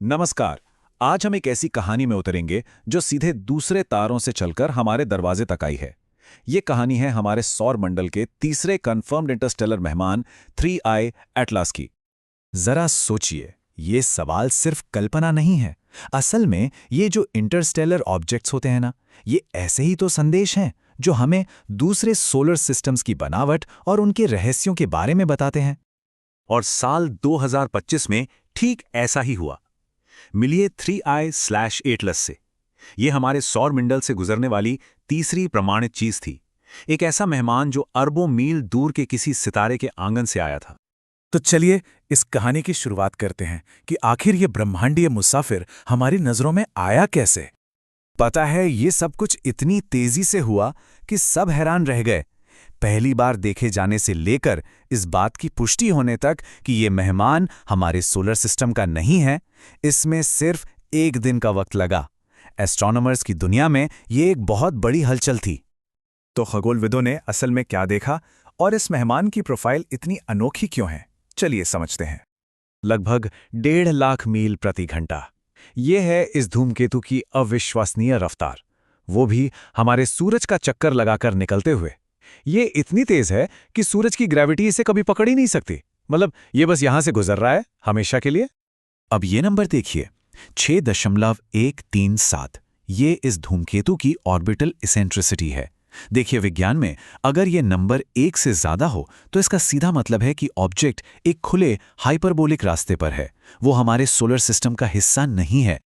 नमस्कार। आज हम एक ऐसी कहानी में उतरेंगे जो सीधे दूसरे तारों से चलकर हमारे दरवाजे तक आई है। ये कहानी है हमारे सौर मंडल के तीसरे कंफर्म्ड इंटरस्टेलर मेहमान 3I एटलास की। जरा सोचिए, ये सवाल सिर्फ कल्पना नहीं है। असल में ये जो इंटरस्टेलर ऑब्जेक्ट्स होते हैं ना, ये ऐसे ही तो संदेश हैं जो हमें दूसरे सोलर सिस्टम्स की बनावट और उनके रहस्यों के बारे में बताते हैं। और साल 2025 में ठीक ऐसा ही हुआ। मिलिए 3I/एटलस से। ये हमारे सौर मंडल से गुजरने वाली तीसरी प्रमाणित चीज थी। एक ऐसा मेहमान जो अरबों मील दूर के किसी सितारे के आंगन से आया था। तो चलिए इस कहानी की शुरुआत करते हैं कि आखिर ये ब्रह्मांडीय मुसाफिर हमारी नजरों में आया कैसे। पता है, ये सब कुछ इतनी तेजी से हुआ कि सब हैरान रह गए। पहली बार देखे जाने से लेकर इस बात की पुष्टि होने तक कि ये मेहमान हमारे सोलर सिस्टम का नहीं है, इसमें सिर्फ एक दिन का वक्त लगा। एस्ट्रोनॉमर्स की दुनिया में ये एक बहुत बड़ी हलचल थी। तो खगोलविदों ने असल में क्या देखा और इस मेहमान की प्रोफाइल इतनी अनोखी क्यों है, चलिए समझते हैं। लगभग 1.5 लाख मील प्रति घंटा। ये है इस धूमकेतु की अविश्वसनीय रफ्तार, वो भी हमारे सूरज का चक्कर लगाकर निकलते हुए। ये इतनी तेज है कि सूरज की ग्रेविटी इसे कभी पकड़ ही नहीं सकती। मतलब ये बस यहां से गुजर रहा है हमेशा के लिए। अब ये नंबर देखिए, 6.137। ये इस धूमकेतु की ऑर्बिटल इसेंट्रिसिटी है। देखिए, विज्ञान में अगर ये नंबर 1 से ज्यादा हो तो इसका सीधा मतलब है कि ऑब्जेक्ट एक खुले हाइपरबोलिक रास्ते पर है, वो हमारे सोलर सिस्टम का हिस्सा नहीं है।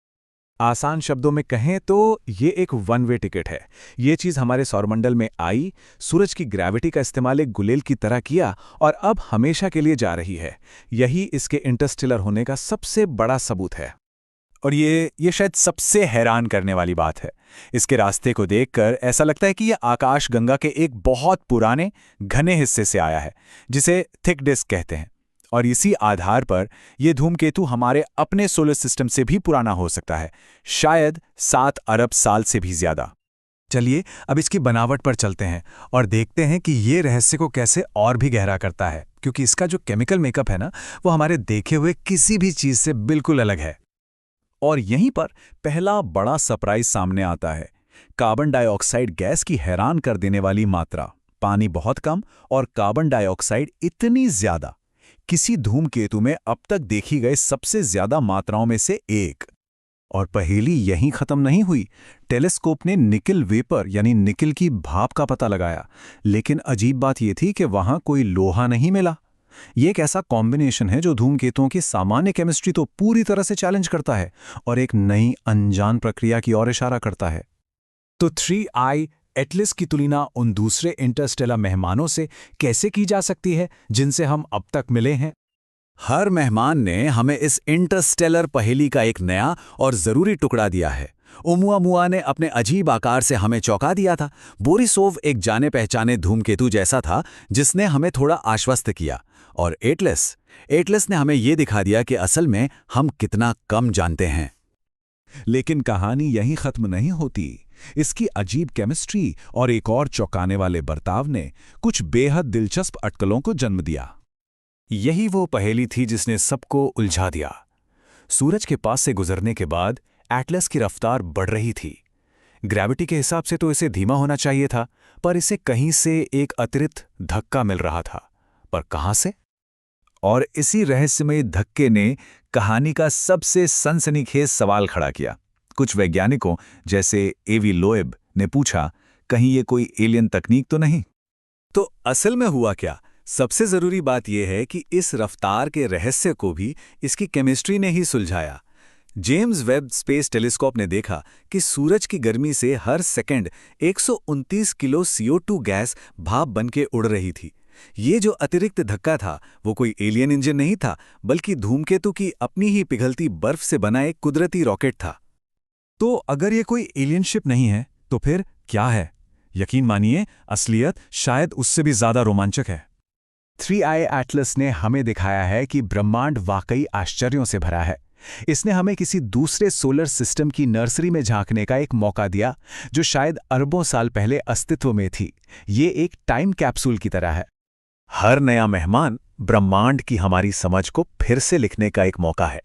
आसान शब्दों में कहें तो ये एक वन वे टिकट है। ये चीज़ हमारे सौरमंडल में आई, सूरज की ग्रेविटी का इस्तेमाल एक गुलेल की तरह किया और अब हमेशा के लिए जा रही है। यही इसके इंटरस्टेलर होने का सबसे बड़ा सबूत है। और ये शायद सबसे हैरान करने वाली बात है। इसके रास्ते को देखकर ऐसा लगता है कि यह आकाशगंगा के एक बहुत पुराने घने हिस्से से आया है, जिसे थिक डिस्क कहते हैं। और इसी आधार पर यह धूमकेतु हमारे अपने सोलर सिस्टम से भी पुराना हो सकता है, शायद 7 अरब साल से भी ज्यादा। चलिए अब इसकी बनावट पर चलते हैं और देखते हैं कि ये रहस्य को कैसे और भी गहरा करता है, क्योंकि इसका जो केमिकल मेकअप है ना, वो हमारे देखे हुए किसी भी चीज से बिल्कुल अलग है। और यहीं पर पहला बड़ा सरप्राइज सामने आता है। कार्बन डाइऑक्साइड गैस की हैरान कर देने वाली मात्रा। पानी बहुत कम और कार्बन डाइऑक्साइड इतनी ज्यादा। किसी धूमकेतु में अब तक देखी गई सबसे ज्यादा मात्राओं में से एक। और पहेली यहीं खत्म नहीं हुई। टेलीस्कोप ने निकल वेपर यानी निकल की भाप का पता लगाया, लेकिन अजीब बात यह थी कि वहां कोई लोहा नहीं मिला। ये एक ऐसा कॉम्बिनेशन है जो धूमकेतुओं की सामान्य केमिस्ट्री तो पूरी तरह से चैलेंज करता है और एक नई अनजान प्रक्रिया की ओर इशारा करता है। तो 3I एटलस की तुलना उन दूसरे इंटरस्टेलर मेहमानों से कैसे की जा सकती है जिनसे हम अब तक मिले हैं? हर मेहमान ने हमें इस इंटरस्टेलर पहेली का एक नया और जरूरी टुकड़ा दिया है। ओमुआमुआ ने अपने अजीब आकार से हमें चौंका दिया था। बोरिसोव एक जाने पहचाने धूमकेतु जैसा था जिसने हमें थोड़ा आश्वस्त किया। और एटलस ने हमें यह दिखा दिया कि असल में हम कितना कम जानते हैं। लेकिन कहानी यहीं खत्म नहीं होती। इसकी अजीब केमिस्ट्री और एक और चौंकाने वाले बर्ताव ने कुछ बेहद दिलचस्प अटकलों को जन्म दिया। यही वो पहेली थी जिसने सबको उलझा दिया। सूरज के पास से गुजरने के बाद एटलस की रफ्तार बढ़ रही थी। ग्रेविटी के हिसाब से तो इसे धीमा होना चाहिए था, पर इसे कहीं से एक अतिरिक्त धक्का मिल रहा था। पर कहां से? और इसी रहस्यमय धक्के ने कहानी का सबसे सनसनीखेज सवाल खड़ा किया। कुछ वैज्ञानिकों जैसे एवी लोएब ने पूछा, कहीं ये कोई एलियन तकनीक तो नहीं? तो असल में हुआ क्या? सबसे जरूरी बात यह है कि इस रफ्तार के रहस्य को भी इसकी केमिस्ट्री ने ही सुलझाया। जेम्स वेब स्पेस टेलीस्कोप ने देखा कि सूरज की गर्मी से हर सेकंड 129 किलो CO2 गैस भाप बनके उड़ रही थी। ये जो अतिरिक्त धक्का था वो कोई एलियन इंजन नहीं था, बल्कि धूमकेतु की अपनी ही पिघलती बर्फ से बना एक कुदरती रॉकेट था। तो अगर ये कोई एलियन शिप नहीं है तो फिर क्या है? यकीन मानिए, असलियत शायद उससे भी ज्यादा रोमांचक है। 3I एटलस ने हमें दिखाया है कि ब्रह्मांड वाकई आश्चर्यों से भरा है। इसने हमें किसी दूसरे सोलर सिस्टम की नर्सरी में झांकने का एक मौका दिया, जो शायद अरबों साल पहले अस्तित्व में थी। ये एक टाइम कैप्सूल की तरह है। हर नया मेहमान ब्रह्मांड की हमारी समझ को फिर से लिखने का एक मौका है।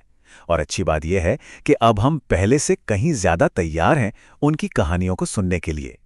और अच्छी बात यह है कि अब हम पहले से कहीं ज्यादा तैयार हैं उनकी कहानियों को सुनने के लिए।